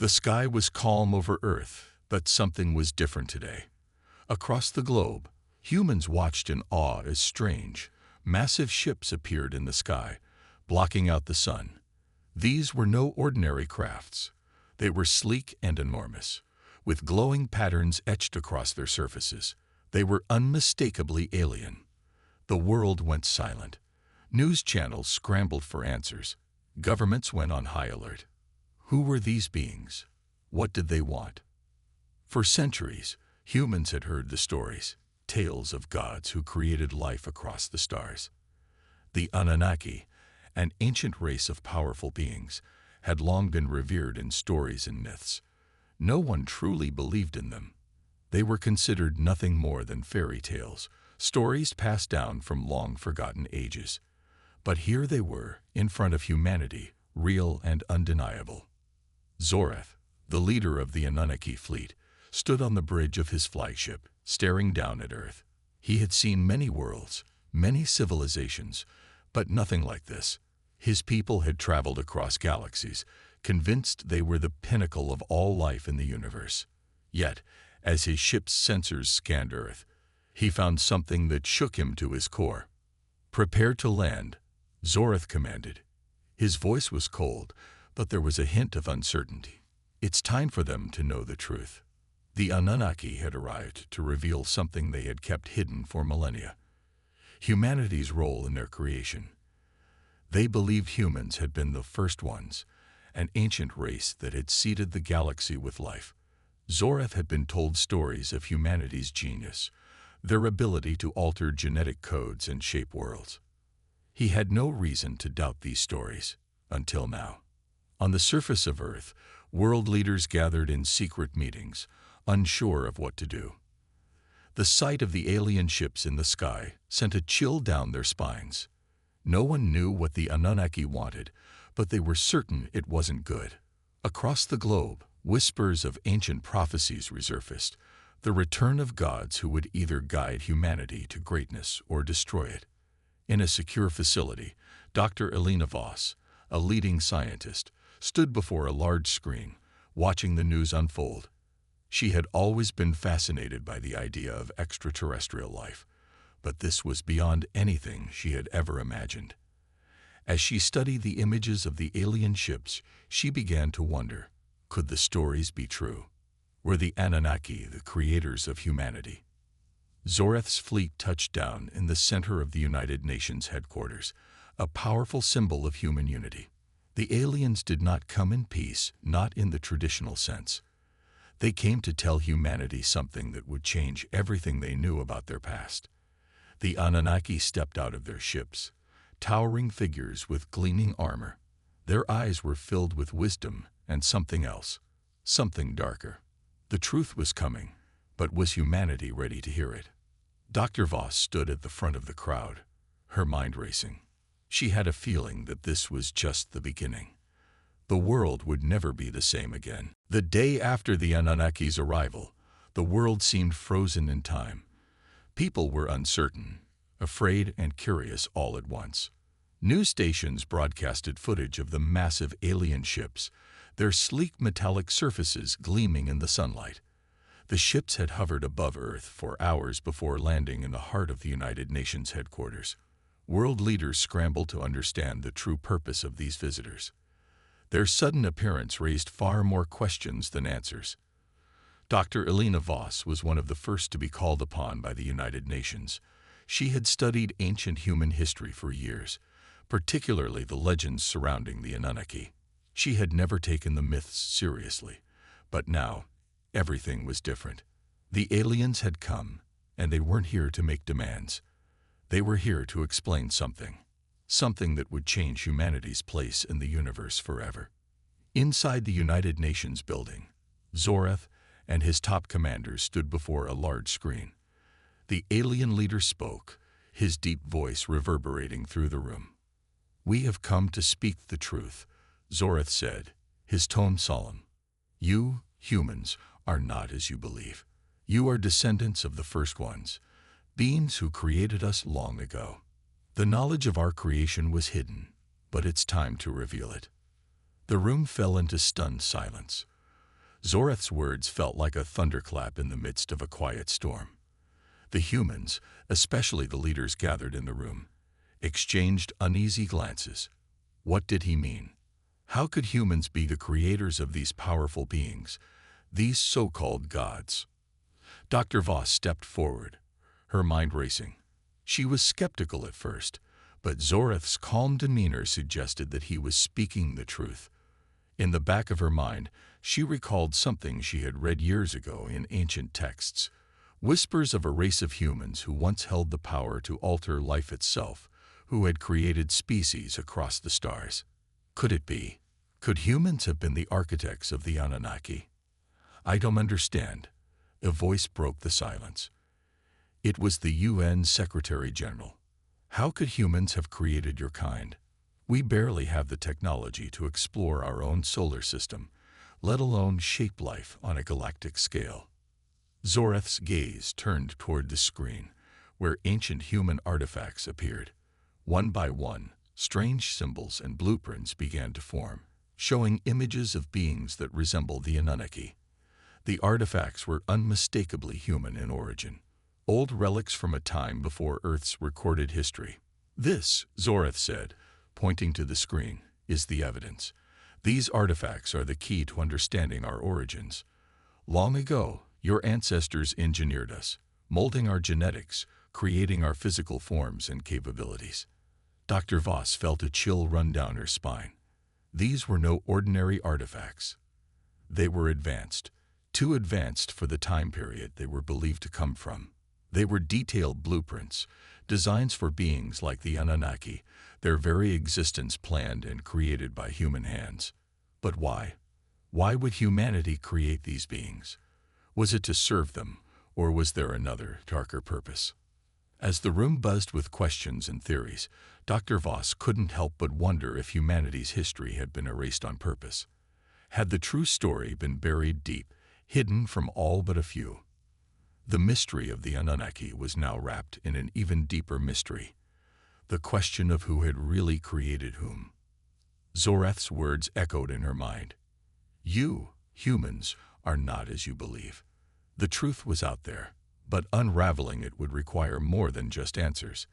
The sky was calm over Earth, but something was different today. Across the globe, humans watched in awe as strange, massive ships appeared in the sky, blocking out the sun. These were no ordinary crafts. They were sleek and enormous, with glowing patterns etched across their surfaces. They were unmistakably alien. The world went silent. News channels scrambled for answers. Governments went on high alert. Who were these beings? What did they want? For centuries, humans had heard the stories, tales of gods who created life across the stars. The Anunnaki, an ancient race of powerful beings, had long been revered in stories and myths. No one truly believed in them. They were considered nothing more than fairy tales, stories passed down from long-forgotten ages. But here they were, in front of humanity, real and undeniable. Zorath, the leader of the Anunnaki fleet, stood on the bridge of his flagship, staring down at Earth. He had seen many worlds, many civilizations, but nothing like this. His people had traveled across galaxies, convinced they were the pinnacle of all life in the universe. Yet, as his ship's sensors scanned Earth, he found something that shook him to his core. "Prepare to land," Zorath commanded. His voice was cold, but there was a hint of uncertainty. It's time for them to know the truth. The Anunnaki had arrived to reveal something they had kept hidden for millennia: humanity's role in their creation. They believed humans had been the first ones, an ancient race that had seeded the galaxy with life. Zorath had been told stories of humanity's genius, their ability to alter genetic codes and shape worlds. He had no reason to doubt these stories, until now. On the surface of Earth, world leaders gathered in secret meetings, unsure of what to do. The sight of the alien ships in the sky sent a chill down their spines. No one knew what the Anunnaki wanted, but they were certain it wasn't good. Across the globe, whispers of ancient prophecies resurfaced, the return of gods who would either guide humanity to greatness or destroy it. In a secure facility, Dr. Elena Voss, a leading scientist, stood before a large screen, watching the news unfold. She had always been fascinated by the idea of extraterrestrial life, but this was beyond anything she had ever imagined. As she studied the images of the alien ships, she began to wonder, could the stories be true? Were the Anunnaki the creators of humanity? Zorath's fleet touched down in the center of the United Nations headquarters, a powerful symbol of human unity. The aliens did not come in peace, not in the traditional sense. They came to tell humanity something that would change everything they knew about their past. The Anunnaki stepped out of their ships, towering figures with gleaming armor. Their eyes were filled with wisdom and something else, something darker. The truth was coming, but was humanity ready to hear it? Dr. Voss stood at the front of the crowd, her mind racing. She had a feeling that this was just the beginning. The world would never be the same again. The day after the Anunnaki's arrival, the world seemed frozen in time. People were uncertain, afraid and curious all at once. News stations broadcasted footage of the massive alien ships, their sleek metallic surfaces gleaming in the sunlight. The ships had hovered above Earth for hours before landing in the heart of the United Nations headquarters. World leaders scrambled to understand the true purpose of these visitors. Their sudden appearance raised far more questions than answers. Dr. Elena Voss was one of the first to be called upon by the United Nations. She had studied ancient human history for years, particularly the legends surrounding the Anunnaki. She had never taken the myths seriously, but now everything was different. The aliens had come, and they weren't here to make demands. They were here to explain something that would change humanity's place in the universe forever. Inside the United Nations building, Zorath and his top commanders stood before a large screen. The alien leader spoke, his deep voice reverberating through the room. "We have come to speak the truth," Zorath said, his tone solemn. "You, humans, are not as you believe. You are descendants of the first ones, beings who created us long ago. The knowledge of our creation was hidden, but it's time to reveal it." The room fell into stunned silence. Zoreth's words felt like a thunderclap in the midst of a quiet storm. The humans, especially the leaders gathered in the room, exchanged uneasy glances. What did he mean? How could humans be the creators of these powerful beings, these so-called gods? Dr. Voss stepped forward, her mind racing. She was skeptical at first, but Zoreth's calm demeanor suggested that he was speaking the truth. In the back of her mind, she recalled something she had read years ago in ancient texts, whispers of a race of humans who once held the power to alter life itself, who had created species across the stars. Could it be? Could humans have been the architects of the Anunnaki? I don't understand. A voice broke the silence. It was the UN Secretary General. How could humans have created your kind? We barely have the technology to explore our own solar system, let alone shape life on a galactic scale. Zoreth's gaze turned toward the screen, where ancient human artifacts appeared. One by one, strange symbols and blueprints began to form, showing images of beings that resembled the Anunnaki. The artifacts were unmistakably human in origin, old relics from a time before Earth's recorded history. This, Zoreth said, pointing to the screen, is the evidence. These artifacts are the key to understanding our origins. Long ago, your ancestors engineered us, molding our genetics, creating our physical forms and capabilities. Dr. Voss felt a chill run down her spine. These were no ordinary artifacts. They were advanced, too advanced for the time period they were believed to come from. They were detailed blueprints, designs for beings like the Anunnaki, their very existence planned and created by human hands. But why? Why would humanity create these beings? Was it to serve them, or was there another, darker purpose? As the room buzzed with questions and theories, Dr. Voss couldn't help but wonder if humanity's history had been erased on purpose. Had the true story been buried deep, hidden from all but a few? The mystery of the Anunnaki was now wrapped in an even deeper mystery, the question of who had really created whom. Zoreth's words echoed in her mind. You, humans, are not as you believe. The truth was out there, but unraveling it would require more than just answers.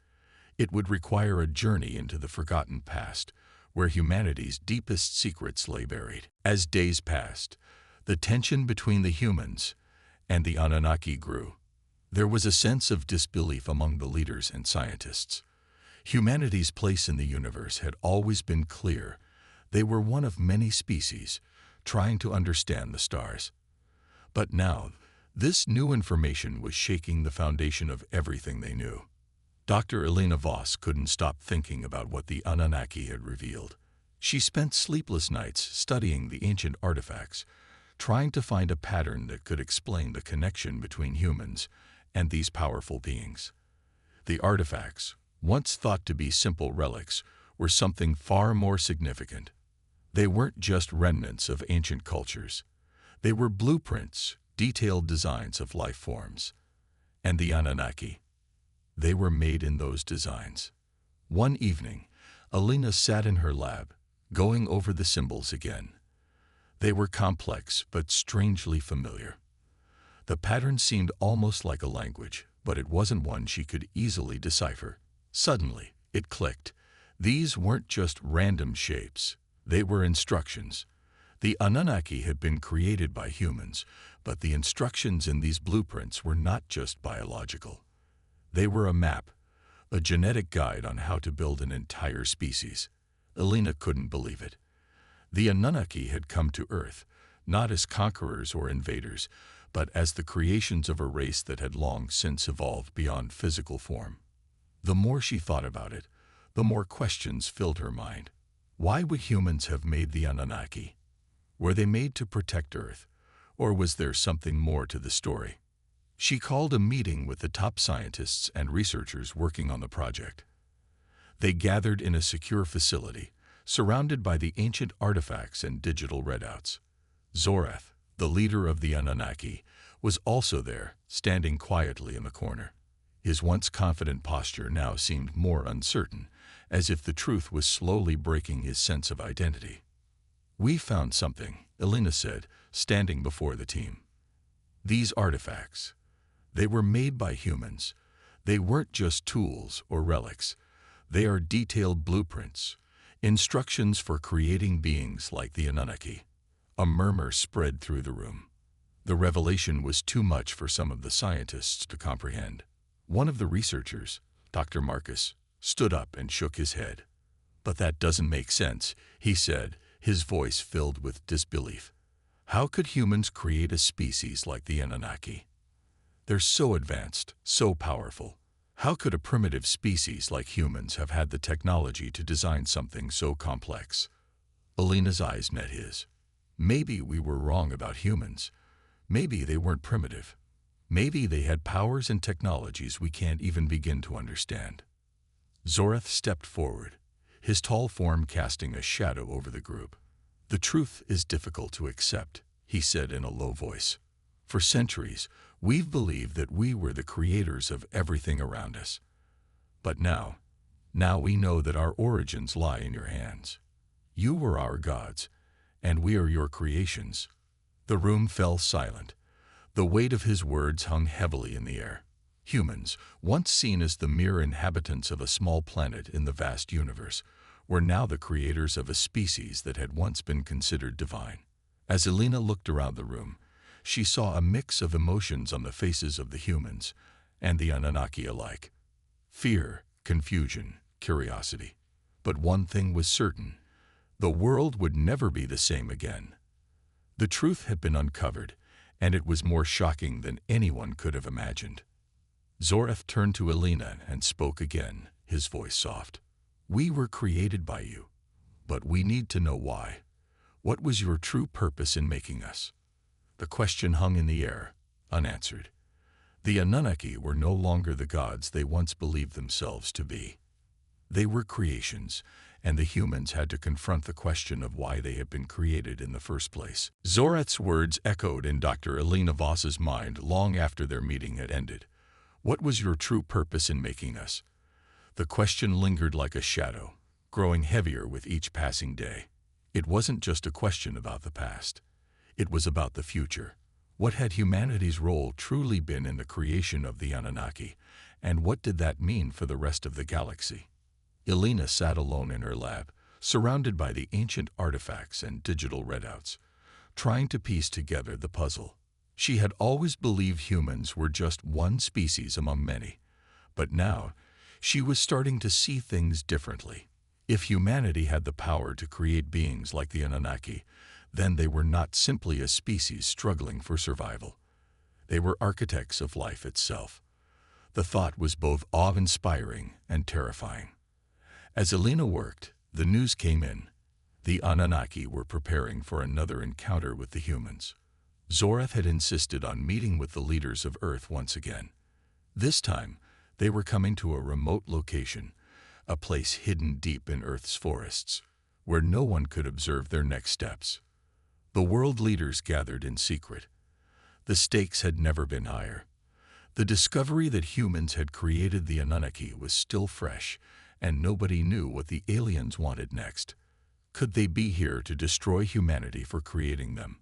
It would require a journey into the forgotten past, where humanity's deepest secrets lay buried. As days passed, the tension between the humans and the Anunnaki grew. There was a sense of disbelief among the leaders and scientists. Humanity's place in the universe had always been clear. They were one of many species, trying to understand the stars. But now, this new information was shaking the foundation of everything they knew. Dr. Elena Voss couldn't stop thinking about what the Anunnaki had revealed. She spent sleepless nights studying the ancient artifacts, trying to find a pattern that could explain the connection between humans and these powerful beings. The artifacts, once thought to be simple relics, were something far more significant. They weren't just remnants of ancient cultures. They were blueprints, detailed designs of life forms. And the Anunnaki, they were made in those designs. One evening, Alina sat in her lab, going over the symbols again. They were complex but strangely familiar. The pattern seemed almost like a language, but it wasn't one she could easily decipher. Suddenly, it clicked. These weren't just random shapes. They were instructions. The Anunnaki had been created by humans, but the instructions in these blueprints were not just biological. They were a map, a genetic guide on how to build an entire species. Alina couldn't believe it. The Anunnaki had come to Earth, not as conquerors or invaders, but as the creations of a race that had long since evolved beyond physical form. The more she thought about it, the more questions filled her mind. Why would humans have made the Anunnaki? Were they made to protect Earth, or was there something more to the story? She called a meeting with the top scientists and researchers working on the project. They gathered in a secure facility, surrounded by the ancient artifacts and digital readouts. Zoreth, the leader of the Anunnaki, was also there, standing quietly in the corner. His once confident posture now seemed more uncertain, as if the truth was slowly breaking his sense of identity. "We found something," Elena said, standing before the team. "These artifacts. They were made by humans. They weren't just tools or relics. They are detailed blueprints, instructions for creating beings like the Anunnaki." A murmur spread through the room. The revelation was too much for some of the scientists to comprehend. One of the researchers, Dr. Marcus, stood up and shook his head. "But that doesn't make sense," he said, his voice filled with disbelief. "How could humans create a species like the Anunnaki? They're so advanced, so powerful. How could a primitive species like humans have had the technology to design something so complex?" Elena's eyes met his. "Maybe we were wrong about humans. Maybe they weren't primitive. Maybe they had powers and technologies we can't even begin to understand." Zorath stepped forward, his tall form casting a shadow over the group. "The truth is difficult to accept," he said in a low voice. "For centuries, we've believed that we were the creators of everything around us. But now we know that our origins lie in your hands. You were our gods, and we are your creations." The room fell silent. The weight of his words hung heavily in the air. Humans, once seen as the mere inhabitants of a small planet in the vast universe, were now the creators of a species that had once been considered divine. As Elena looked around the room, she saw a mix of emotions on the faces of the humans and the Anunnaki alike. Fear, confusion, curiosity. But one thing was certain: the world would never be the same again. The truth had been uncovered, and it was more shocking than anyone could have imagined. Zorath turned to Elena and spoke again, his voice soft. "We were created by you, but we need to know why. What was your true purpose in making us?" The question hung in the air, unanswered. The Anunnaki were no longer the gods they once believed themselves to be. They were creations, and the humans had to confront the question of why they had been created in the first place. Zorath's words echoed in Dr. Elena Voss's mind long after their meeting had ended. "What was your true purpose in making us?" The question lingered like a shadow, growing heavier with each passing day. It wasn't just a question about the past. It was about the future. What had humanity's role truly been in the creation of the Anunnaki, and what did that mean for the rest of the galaxy? Elena sat alone in her lab, surrounded by the ancient artifacts and digital readouts, trying to piece together the puzzle. She had always believed humans were just one species among many, but now she was starting to see things differently. If humanity had the power to create beings like the Anunnaki, then they were not simply a species struggling for survival. They were architects of life itself. The thought was both awe-inspiring and terrifying. As Elena worked, the news came in. The Anunnaki were preparing for another encounter with the humans. Zorath had insisted on meeting with the leaders of Earth once again. This time, they were coming to a remote location, a place hidden deep in Earth's forests, where no one could observe their next steps. The world leaders gathered in secret. The stakes had never been higher. The discovery that humans had created the Anunnaki was still fresh, and nobody knew what the aliens wanted next. Could they be here to destroy humanity for creating them?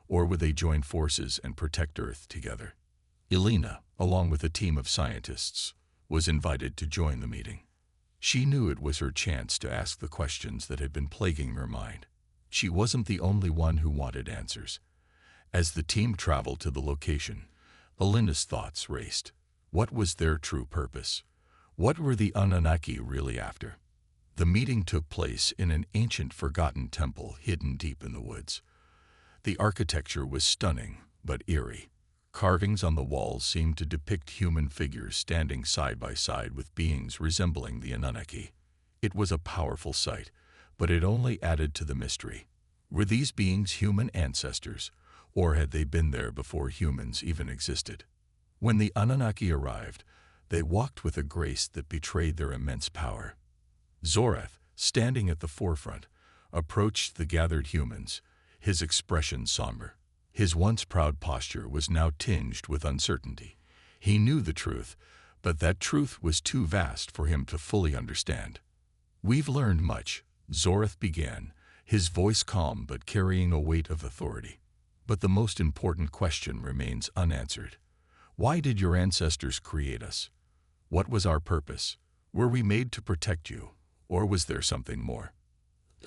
Or would they join forces and protect Earth together? Elena, along with a team of scientists, was invited to join the meeting. She knew it was her chance to ask the questions that had been plaguing her mind. She wasn't the only one who wanted answers. As the team traveled to the location, Elena's thoughts raced. What was their true purpose? What were the Anunnaki really after? The meeting took place in an ancient forgotten temple hidden deep in the woods. The architecture was stunning but eerie. Carvings on the walls seemed to depict human figures standing side by side with beings resembling the Anunnaki. It was a powerful sight, but it only added to the mystery. Were these beings human ancestors, or had they been there before humans even existed? When the Anunnaki arrived, they walked with a grace that betrayed their immense power. Zorath, standing at the forefront, approached the gathered humans, his expression somber. His once proud posture was now tinged with uncertainty. He knew the truth, but that truth was too vast for him to fully understand. "We've learned much," Zorath began, his voice calm but carrying a weight of authority. But the most important question remains unanswered. Why did your ancestors create us? What was our purpose? Were we made to protect you, or was there something more?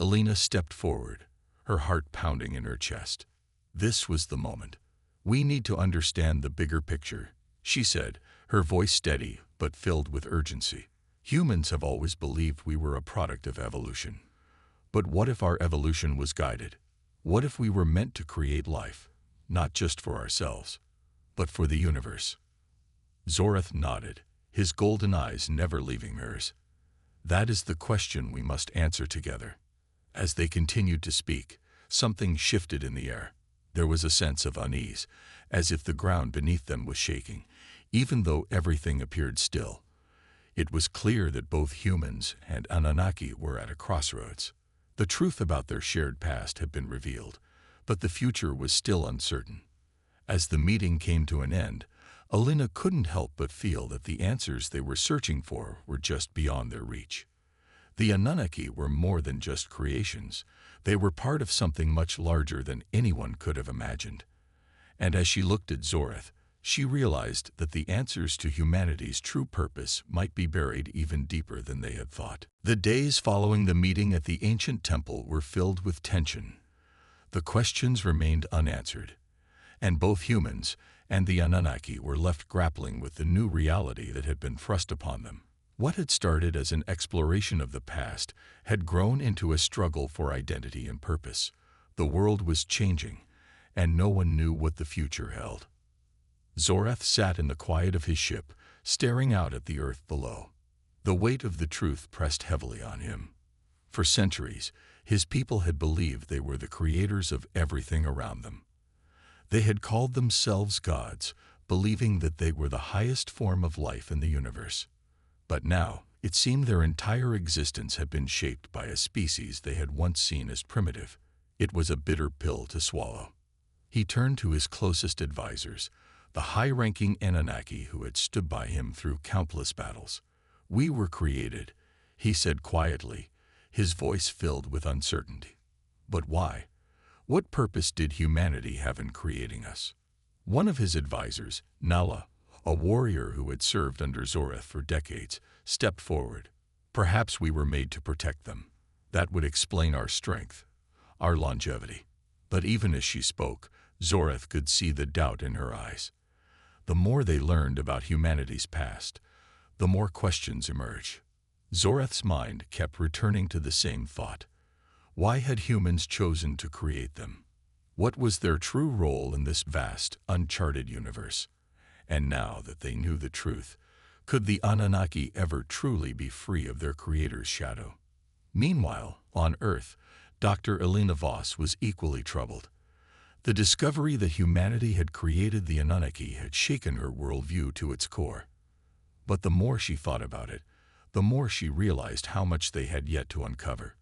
Elena stepped forward, her heart pounding in her chest. This was the moment. We need to understand the bigger picture, she said, her voice steady but filled with urgency. Humans have always believed we were a product of evolution. But what if our evolution was guided? What if we were meant to create life, not just for ourselves, but for the universe? Zorath nodded, his golden eyes never leaving hers. That is the question we must answer together. As they continued to speak, something shifted in the air. There was a sense of unease, as if the ground beneath them was shaking, even though everything appeared still. It was clear that both humans and Anunnaki were at a crossroads. The truth about their shared past had been revealed, but the future was still uncertain. As the meeting came to an end, Elena couldn't help but feel that the answers they were searching for were just beyond their reach. The Anunnaki were more than just creations. They were part of something much larger than anyone could have imagined. And as she looked at Zorath, she realized that the answers to humanity's true purpose might be buried even deeper than they had thought. The days following the meeting at the ancient temple were filled with tension. The questions remained unanswered, and both humans and the Anunnaki were left grappling with the new reality that had been thrust upon them. What had started as an exploration of the past had grown into a struggle for identity and purpose. The world was changing, and no one knew what the future held. Zorath sat in the quiet of his ship, staring out at the earth below. The weight of the truth pressed heavily on him. For centuries, his people had believed they were the creators of everything around them. They had called themselves gods, believing that they were the highest form of life in the universe. But now, it seemed their entire existence had been shaped by a species they had once seen as primitive. It was a bitter pill to swallow. He turned to his closest advisors, the high-ranking Anunnaki who had stood by him through countless battles. "We were created," he said quietly, his voice filled with uncertainty. "But why? What purpose did humanity have in creating us?" One of his advisors, Nala, a warrior who had served under Zorath for decades, stepped forward. "Perhaps we were made to protect them. That would explain our strength, our longevity." But even as she spoke, Zorath could see the doubt in her eyes. The more they learned about humanity's past, the more questions emerged. Zorath's mind kept returning to the same thought. Why had humans chosen to create them? What was their true role in this vast, uncharted universe? And now that they knew the truth, could the Anunnaki ever truly be free of their creator's shadow? Meanwhile, on Earth, Dr. Elena Voss was equally troubled. The discovery that humanity had created the Anunnaki had shaken her worldview to its core. But the more she thought about it, the more she realized how much they had yet to uncover.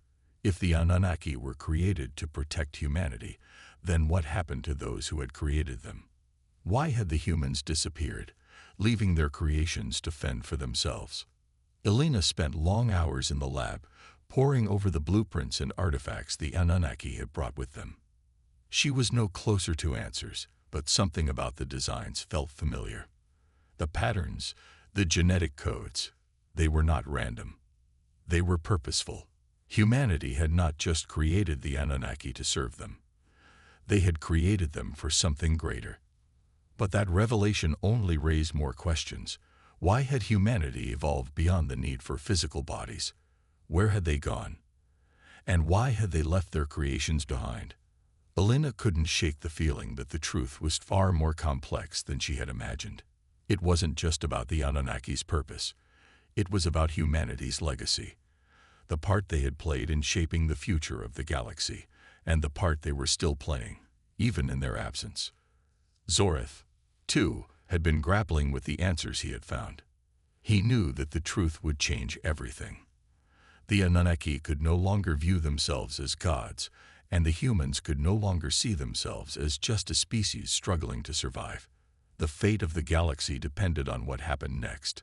If the Anunnaki were created to protect humanity, then what happened to those who had created them? Why had the humans disappeared, leaving their creations to fend for themselves? Elena spent long hours in the lab, poring over the blueprints and artifacts the Anunnaki had brought with them. She was no closer to answers, but something about the designs felt familiar. The patterns, the genetic codes, they were not random. They were purposeful. Humanity had not just created the Anunnaki to serve them. They had created them for something greater. But that revelation only raised more questions. Why had humanity evolved beyond the need for physical bodies? Where had they gone? And why had they left their creations behind? Elena couldn't shake the feeling that the truth was far more complex than she had imagined. It wasn't just about the Anunnaki's purpose. It was about humanity's legacy, the part they had played in shaping the future of the galaxy, and the part they were still playing, even in their absence. Zorath, too, had been grappling with the answers he had found. He knew that the truth would change everything. The Anunnaki could no longer view themselves as gods, and the humans could no longer see themselves as just a species struggling to survive. The fate of the galaxy depended on what happened next,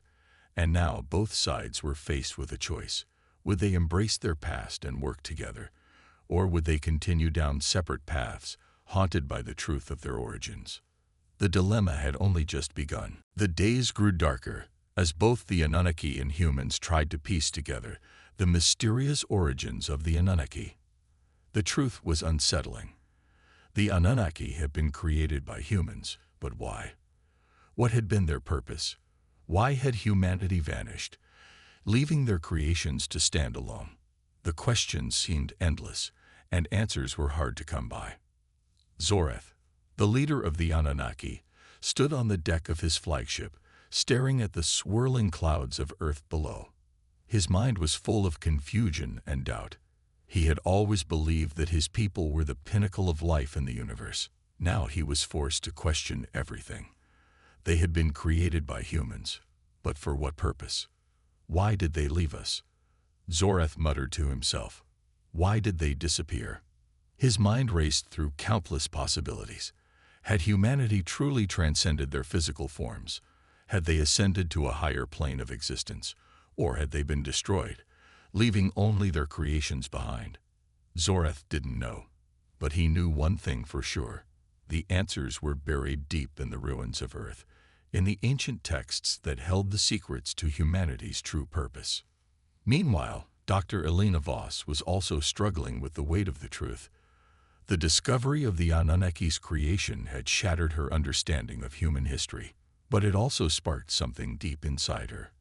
and now both sides were faced with a choice. Would they embrace their past and work together, Or would they continue down separate paths, haunted by the truth of their origins? The dilemma had only just begun. The days grew darker, as both the Anunnaki and humans tried to piece together the mysterious origins of the Anunnaki. The truth was unsettling. The Anunnaki had been created by humans, but why? What had been their purpose? Why had humanity vanished, leaving their creations to stand alone? The questions seemed endless, and answers were hard to come by. Zoreth, the leader of the Anunnaki, stood on the deck of his flagship, staring at the swirling clouds of Earth below. His mind was full of confusion and doubt. He had always believed that his people were the pinnacle of life in the universe. Now he was forced to question everything. They had been created by humans, but for what purpose? Why did they leave us? Zoreth muttered to himself. Why did they disappear? His mind raced through countless possibilities. Had humanity truly transcended their physical forms? Had they ascended to a higher plane of existence? Or had they been destroyed, leaving only their creations behind? Zoreth didn't know, but he knew one thing for sure. The answers were buried deep in the ruins of Earth, in the ancient texts that held the secrets to humanity's true purpose. Meanwhile, Dr. Elena Voss was also struggling with the weight of the truth. The discovery of the Anunnaki's creation had shattered her understanding of human history, but it also sparked something deep inside her,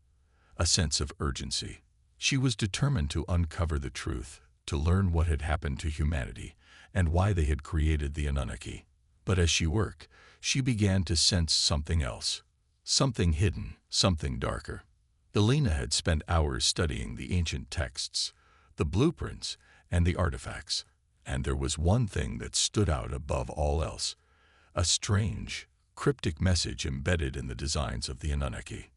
a sense of urgency. She was determined to uncover the truth, to learn what had happened to humanity and why they had created the Anunnaki. But as she worked, she began to sense something else, something hidden, something darker. Elena had spent hours studying the ancient texts, the blueprints, and the artifacts, and there was one thing that stood out above all else, a strange, cryptic message embedded in the designs of the Anunnaki.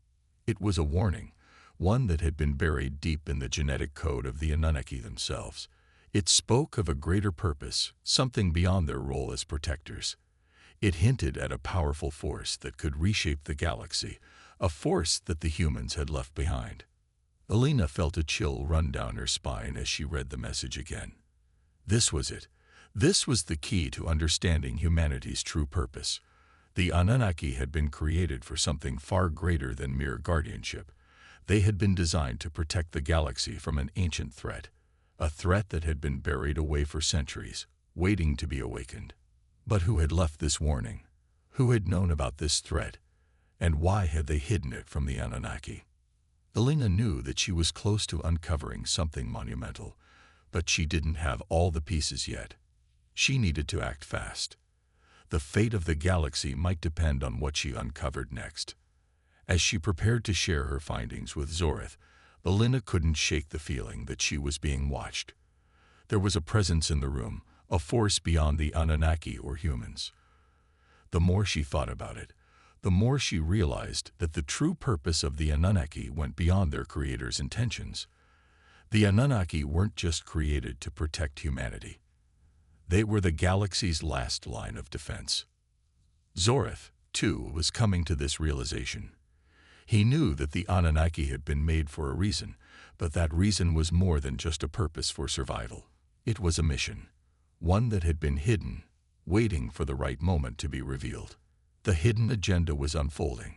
It was a warning, one that had been buried deep in the genetic code of the Anunnaki themselves. It spoke of a greater purpose, something beyond their role as protectors. It hinted at a powerful force that could reshape the galaxy, a force that the humans had left behind. Elena felt a chill run down her spine as she read the message again. This was it. This was the key to understanding humanity's true purpose. The Anunnaki had been created for something far greater than mere guardianship. They had been designed to protect the galaxy from an ancient threat, a threat that had been buried away for centuries, waiting to be awakened. But who had left this warning? Who had known about this threat? And why had they hidden it from the Anunnaki? Elena knew that she was close to uncovering something monumental, but she didn't have all the pieces yet. She needed to act fast. The fate of the galaxy might depend on what she uncovered next. As she prepared to share her findings with Zoreth, Elena couldn't shake the feeling that she was being watched. There was a presence in the room, a force beyond the Anunnaki or humans. The more she thought about it, the more she realized that the true purpose of the Anunnaki went beyond their creator's intentions. The Anunnaki weren't just created to protect humanity. They were the galaxy's last line of defense. Zoreth, too, was coming to this realization. He knew that the Anunnaki had been made for a reason, but that reason was more than just a purpose for survival. It was a mission, one that had been hidden, waiting for the right moment to be revealed. The hidden agenda was unfolding.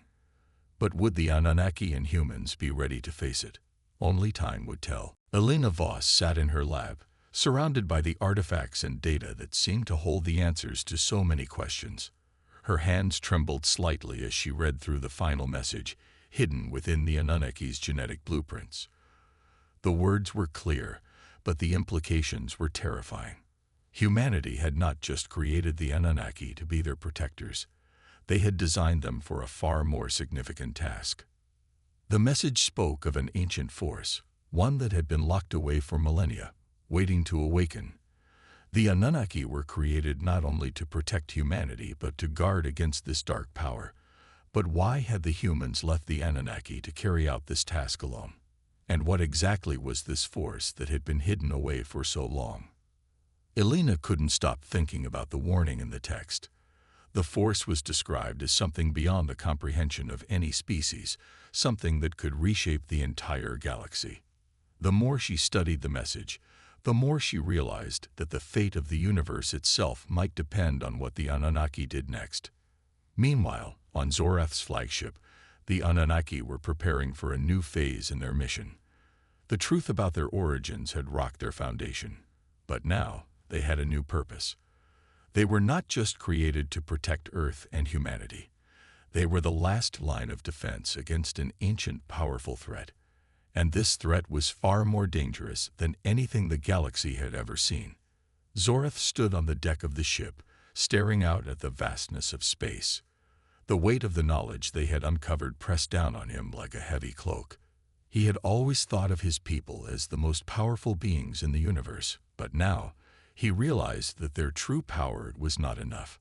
But would the Anunnaki and humans be ready to face it? Only time would tell. Elena Voss sat in her lab, surrounded by the artifacts and data that seemed to hold the answers to so many questions. Her hands trembled slightly as she read through the final message, hidden within the Anunnaki's genetic blueprints. The words were clear, but the implications were terrifying. Humanity had not just created the Anunnaki to be their protectors. They had designed them for a far more significant task. The message spoke of an ancient force, one that had been locked away for millennia, waiting to awaken. The Anunnaki were created not only to protect humanity but to guard against this dark power. But why had the humans left the Anunnaki to carry out this task alone? And what exactly was this force that had been hidden away for so long? Elena couldn't stop thinking about the warning in the text. The force was described as something beyond the comprehension of any species, something that could reshape the entire galaxy. The more she studied the message, the more she realized that the fate of the universe itself might depend on what the Anunnaki did next. Meanwhile, on Zorath's flagship, the Anunnaki were preparing for a new phase in their mission. The truth about their origins had rocked their foundation, but now they had a new purpose. They were not just created to protect Earth and humanity. They were the last line of defense against an ancient, powerful threat. And this threat was far more dangerous than anything the galaxy had ever seen. Zorath stood on the deck of the ship, staring out at the vastness of space. The weight of the knowledge they had uncovered pressed down on him like a heavy cloak. He had always thought of his people as the most powerful beings in the universe, but now he realized that their true power was not enough.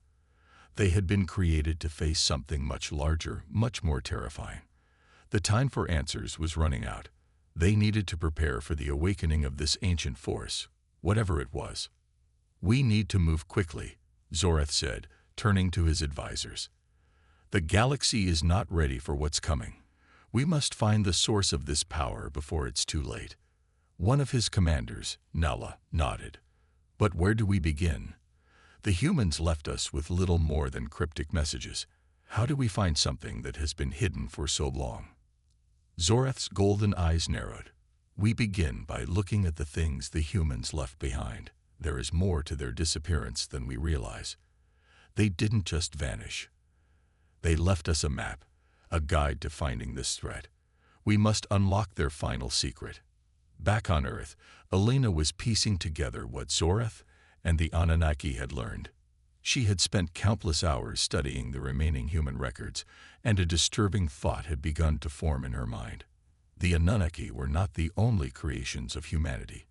They had been created to face something much larger, much more terrifying. The time for answers was running out. They needed to prepare for the awakening of this ancient force, whatever it was. "We need to move quickly," Zorath said, turning to his advisors. "The galaxy is not ready for what's coming. We must find the source of this power before it's too late." One of his commanders, Nala, nodded. "But where do we begin? The humans left us with little more than cryptic messages. How do we find something that has been hidden for so long?" Zorath's golden eyes narrowed. "We begin by looking at the things the humans left behind. There is more to their disappearance than we realize. They didn't just vanish. They left us a map, a guide to finding this threat. We must unlock their final secret." Back on Earth, Elena was piecing together what Zorath and the Anunnaki had learned. She had spent countless hours studying the remaining human records, and a disturbing thought had begun to form in her mind. The Anunnaki were not the only creations of humanity.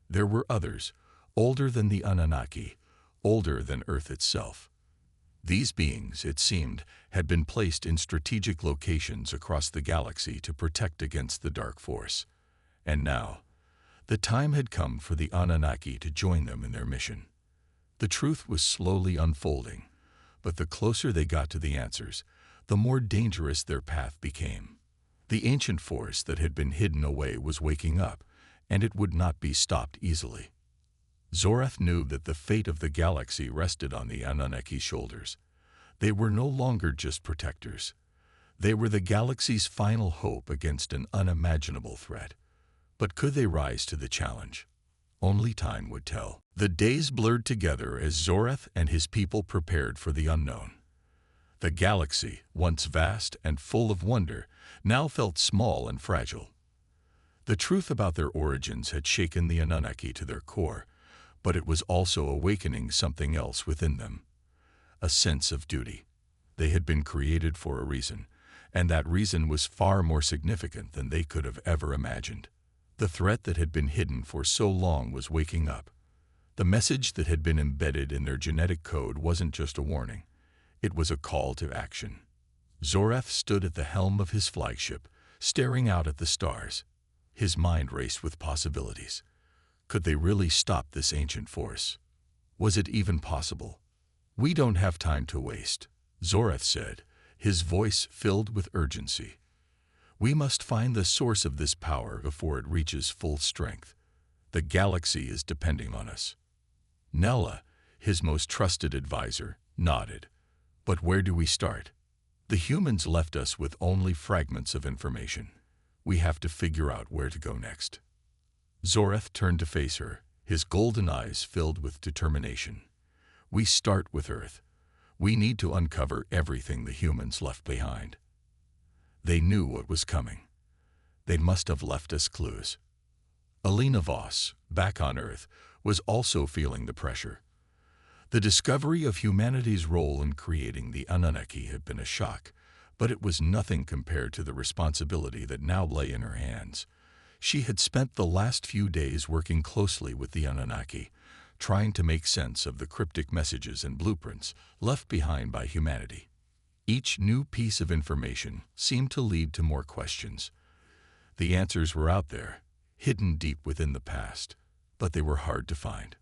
There were others, older than the Anunnaki, older than Earth itself. These beings, it seemed, had been placed in strategic locations across the galaxy to protect against the dark force. And now, the time had come for the Anunnaki to join them in their mission. The truth was slowly unfolding, but the closer they got to the answers, the more dangerous their path became. The ancient force that had been hidden away was waking up, and it would not be stopped easily. Zorath knew that the fate of the galaxy rested on the Anunnaki's shoulders. They were no longer just protectors. They were the galaxy's final hope against an unimaginable threat. But could they rise to the challenge? Only time would tell. The days blurred together as Zorath and his people prepared for the unknown. The galaxy, once vast and full of wonder, now felt small and fragile. The truth about their origins had shaken the Anunnaki to their core, but it was also awakening something else within them. A sense of duty. They had been created for a reason, and that reason was far more significant than they could have ever imagined. The threat that had been hidden for so long was waking up. The message that had been embedded in their genetic code wasn't just a warning. It was a call to action. Zorath stood at the helm of his flagship, staring out at the stars. His mind raced with possibilities. Could they really stop this ancient force? Was it even possible? "We don't have time to waste," Zorath said, his voice filled with urgency. "We must find the source of this power before it reaches full strength. The galaxy is depending on us." Nella, his most trusted advisor, nodded. "But where do we start? The humans left us with only fragments of information. We have to figure out where to go next." Zorath turned to face her, his golden eyes filled with determination. "We start with Earth. We need to uncover everything the humans left behind." They knew what was coming. They must have left us clues. Elena Voss, back on Earth, was also feeling the pressure. The discovery of humanity's role in creating the Anunnaki had been a shock, but it was nothing compared to the responsibility that now lay in her hands. She had spent the last few days working closely with the Anunnaki, trying to make sense of the cryptic messages and blueprints left behind by humanity. Each new piece of information seemed to lead to more questions. The answers were out there, hidden deep within the past, but they were hard to find.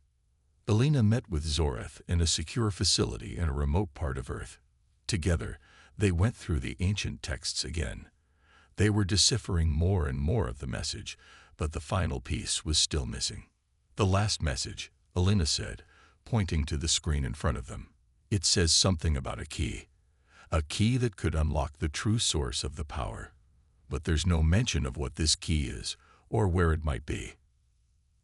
Elena met with Zorath in a secure facility in a remote part of Earth. Together, they went through the ancient texts again. They were deciphering more and more of the message, but the final piece was still missing. The last message, Elena said, pointing to the screen in front of them. It says something about a key that could unlock the true source of the power. But there's no mention of what this key is or where it might be.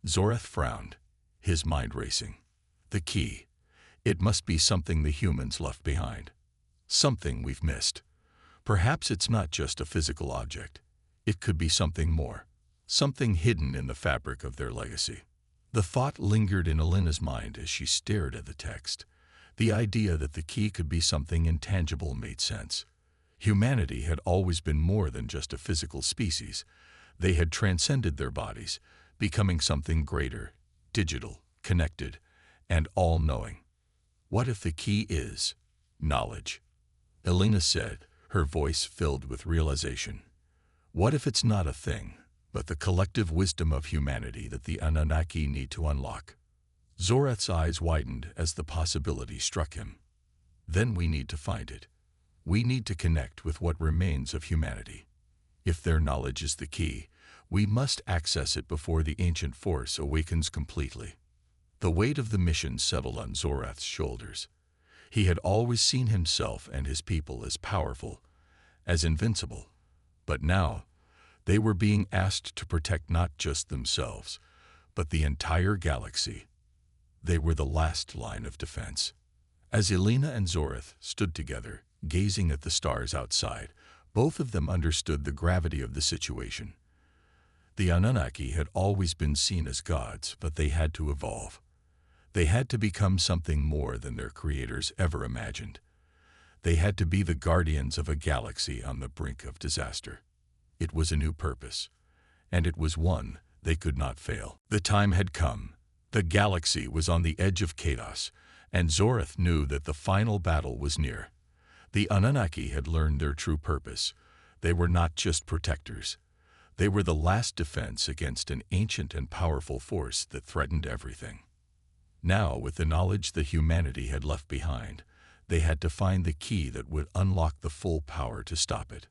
Zorath frowned, his mind racing. The key. It must be something the humans left behind. Something we've missed. Perhaps it's not just a physical object. It could be something more. Something hidden in the fabric of their legacy. The thought lingered in Elena's mind as she stared at the text. The idea that the key could be something intangible made sense. Humanity had always been more than just a physical species. They had transcended their bodies, becoming something greater, digital, connected, and all-knowing. What if the key is knowledge? Elena said, her voice filled with realization. What if it's not a thing, but the collective wisdom of humanity that the Anunnaki need to unlock? Zorath's eyes widened as the possibility struck him. Then we need to find it. We need to connect with what remains of humanity. If their knowledge is the key, we must access it before the ancient force awakens completely. The weight of the mission settled on Zorath's shoulders. He had always seen himself and his people as powerful, as invincible. But now, they were being asked to protect not just themselves, but the entire galaxy. They were the last line of defense. As Elena and Zorath stood together, gazing at the stars outside, both of them understood the gravity of the situation. The Anunnaki had always been seen as gods, but they had to evolve. They had to become something more than their creators ever imagined. They had to be the guardians of a galaxy on the brink of disaster. It was a new purpose, and it was one they could not fail. The time had come. The galaxy was on the edge of chaos, and Zorath knew that the final battle was near. The Anunnaki had learned their true purpose. They were not just protectors. They were the last defense against an ancient and powerful force that threatened everything. Now, with the knowledge that humanity had left behind, they had to find the key that would unlock the full power to stop it.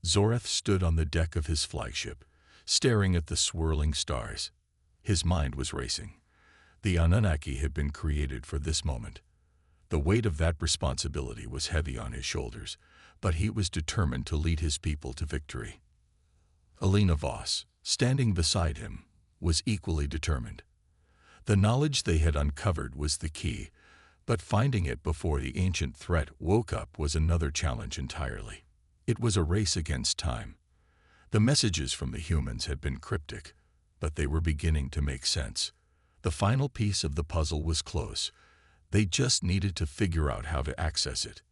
Zorath stood on the deck of his flagship, staring at the swirling stars. His mind was racing. The Anunnaki had been created for this moment. The weight of that responsibility was heavy on his shoulders, but he was determined to lead his people to victory. Elena Voss, standing beside him, was equally determined. The knowledge they had uncovered was the key, but finding it before the ancient threat woke up was another challenge entirely. It was a race against time. The messages from the humans had been cryptic, but they were beginning to make sense. The final piece of the puzzle was close. They just needed to figure out how to access it.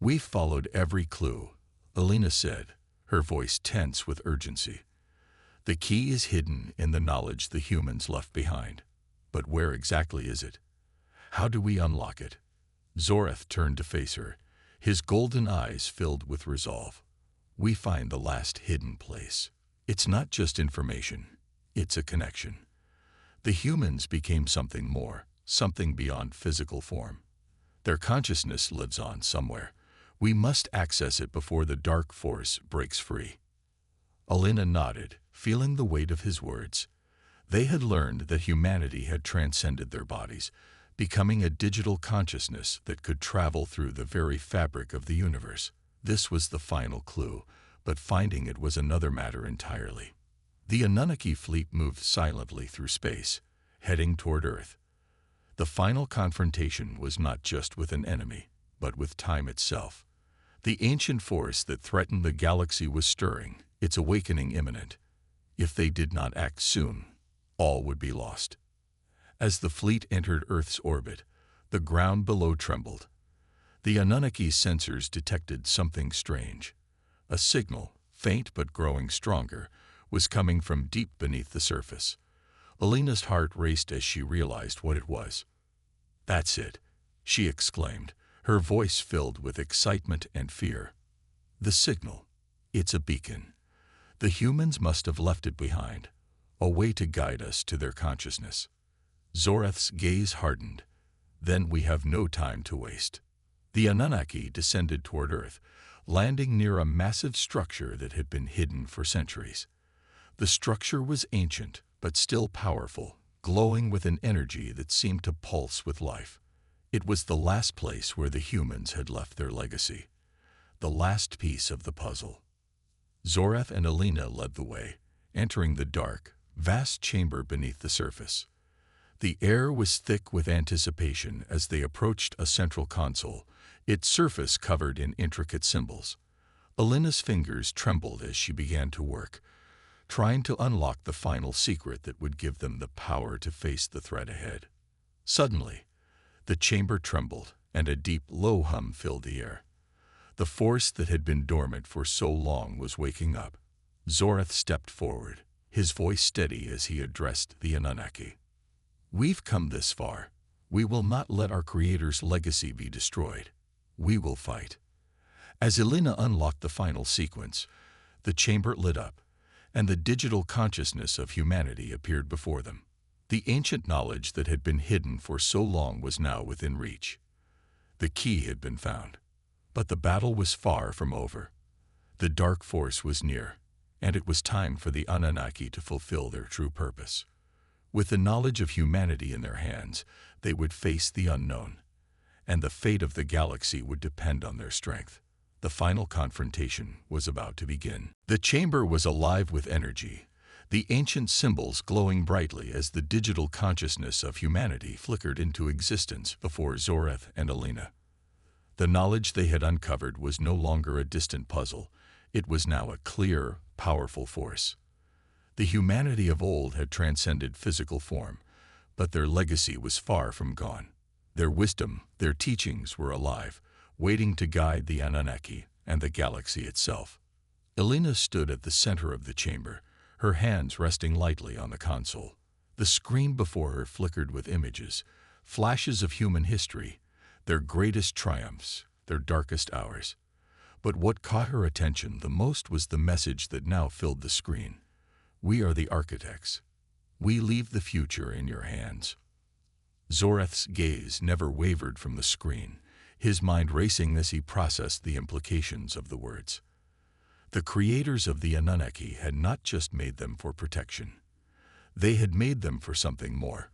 "We've followed every clue," Elena said, her voice tense with urgency. "The key is hidden in the knowledge the humans left behind. But where exactly is it? How do we unlock it?" Zorath turned to face her, his golden eyes filled with resolve. "We find the last hidden place. It's not just information, it's a connection. The humans became something more, something beyond physical form. Their consciousness lives on somewhere. We must access it before the dark force breaks free." Elena nodded, feeling the weight of his words. They had learned that humanity had transcended their bodies, becoming a digital consciousness that could travel through the very fabric of the universe. This was the final clue, but finding it was another matter entirely. The Anunnaki fleet moved silently through space, heading toward Earth. The final confrontation was not just with an enemy, but with time itself. The ancient force that threatened the galaxy was stirring, its awakening imminent. If they did not act soon, all would be lost. As the fleet entered Earth's orbit, the ground below trembled. The Anunnaki's sensors detected something strange. A signal, faint but growing stronger, was coming from deep beneath the surface. Elena's heart raced as she realized what it was. "That's it," she exclaimed, her voice filled with excitement and fear. "The signal. It's a beacon. The humans must have left it behind, a way to guide us to their consciousness." Zorath's gaze hardened. "Then we have no time to waste." The Anunnaki descended toward Earth, landing near a massive structure that had been hidden for centuries. The structure was ancient, but still powerful, glowing with an energy that seemed to pulse with life. It was the last place where the humans had left their legacy, the last piece of the puzzle. Zorath and Alina led the way, entering the dark, vast chamber beneath the surface. The air was thick with anticipation as they approached a central console, its surface covered in intricate symbols. Alina's fingers trembled as she began to work, trying to unlock the final secret that would give them the power to face the threat ahead. Suddenly, the chamber trembled, and a deep, low hum filled the air. The force that had been dormant for so long was waking up. Zorath stepped forward, his voice steady as he addressed the Anunnaki. "We've come this far. We will not let our Creator's legacy be destroyed. We will fight." As Alina unlocked the final sequence, the chamber lit up, and the digital consciousness of humanity appeared before them. The ancient knowledge that had been hidden for so long was now within reach. The key had been found, but the battle was far from over. The dark force was near, and it was time for the Anunnaki to fulfill their true purpose. With the knowledge of humanity in their hands, they would face the unknown, and the fate of the galaxy would depend on their strength. The final confrontation was about to begin. The chamber was alive with energy, the ancient symbols glowing brightly as the digital consciousness of humanity flickered into existence before Zorath and Alina. The knowledge they had uncovered was no longer a distant puzzle. It was now a clear, powerful force. The humanity of old had transcended physical form, but their legacy was far from gone. Their wisdom, their teachings were alive, waiting to guide the Anunnaki and the galaxy itself. Alina stood at the center of the chamber, her hands resting lightly on the console. The screen before her flickered with images, flashes of human history, their greatest triumphs, their darkest hours. But what caught her attention the most was the message that now filled the screen. "We are the architects. We leave the future in your hands." Zorath's gaze never wavered from the screen, his mind racing as he processed the implications of the words. The creators of the Anunnaki had not just made them for protection. They had made them for something more,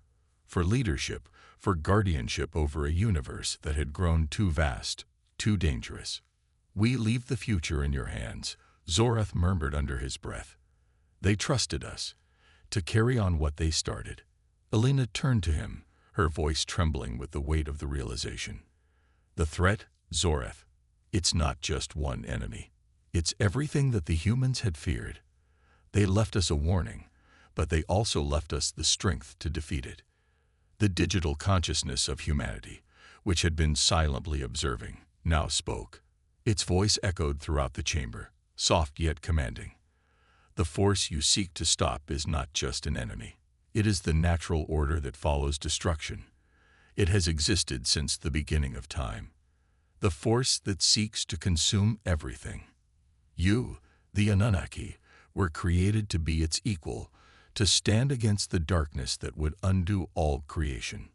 for leadership, for guardianship over a universe that had grown too vast, too dangerous. "We leave the future in your hands," Zorath murmured under his breath. "They trusted us, to carry on what they started." Alina turned to him, her voice trembling with the weight of the realization. "The threat, Zorath, it's not just one enemy. It's everything that the humans had feared. They left us a warning, but they also left us the strength to defeat it." The digital consciousness of humanity, which had been silently observing, now spoke. Its voice echoed throughout the chamber, soft yet commanding. "The force you seek to stop is not just an enemy. It is the natural order that follows destruction. It has existed since the beginning of time. The force that seeks to consume everything. You, the Anunnaki, were created to be its equal, to stand against the darkness that would undo all creation."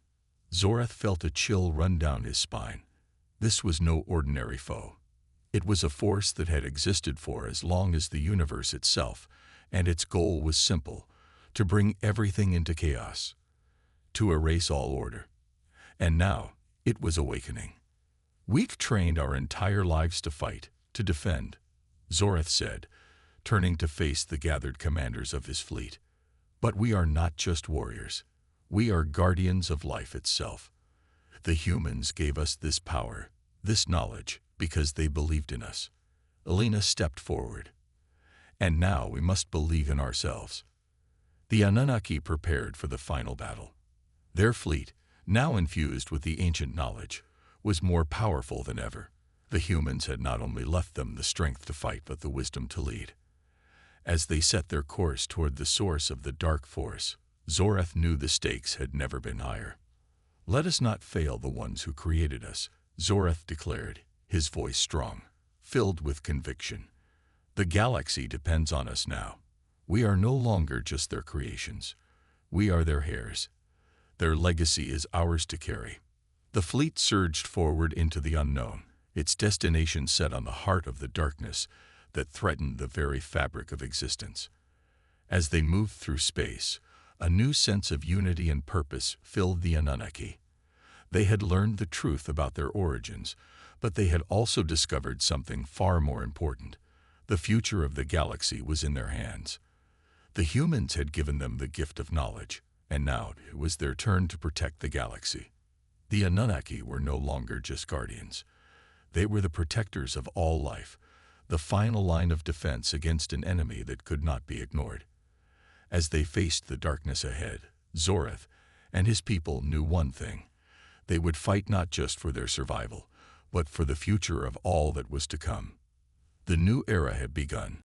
Zorath felt a chill run down his spine. This was no ordinary foe. It was a force that had existed for as long as the universe itself, and its goal was simple: to bring everything into chaos, to erase all order. And now, it was awakening. "We've trained our entire lives to fight, to defend," Zorath said, turning to face the gathered commanders of his fleet. "But we are not just warriors. We are guardians of life itself. The humans gave us this power, this knowledge, because they believed in us." Alina stepped forward. "And now we must believe in ourselves." The Anunnaki prepared for the final battle. Their fleet, now infused with the ancient knowledge, was more powerful than ever. The humans had not only left them the strength to fight but the wisdom to lead. As they set their course toward the source of the dark force, Zorath knew the stakes had never been higher. "Let us not fail the ones who created us," Zorath declared, his voice strong, filled with conviction. "The galaxy depends on us now. We are no longer just their creations. We are their heirs. Their legacy is ours to carry." The fleet surged forward into the unknown, its destination set on the heart of the darkness that threatened the very fabric of existence. As they moved through space, A new sense of unity and purpose filled the Anunnaki. They had learned the truth about their origins, but they had also discovered something far more important. The future of the galaxy was in their hands. The humans had given them the gift of knowledge, and now it was their turn to protect the galaxy. The Anunnaki were no longer just guardians. They were the protectors of all life, the final line of defense against an enemy that could not be ignored. As they faced the darkness ahead, Zoreth and his people knew one thing. They would fight not just for their survival, but for the future of all that was to come. The new era had begun,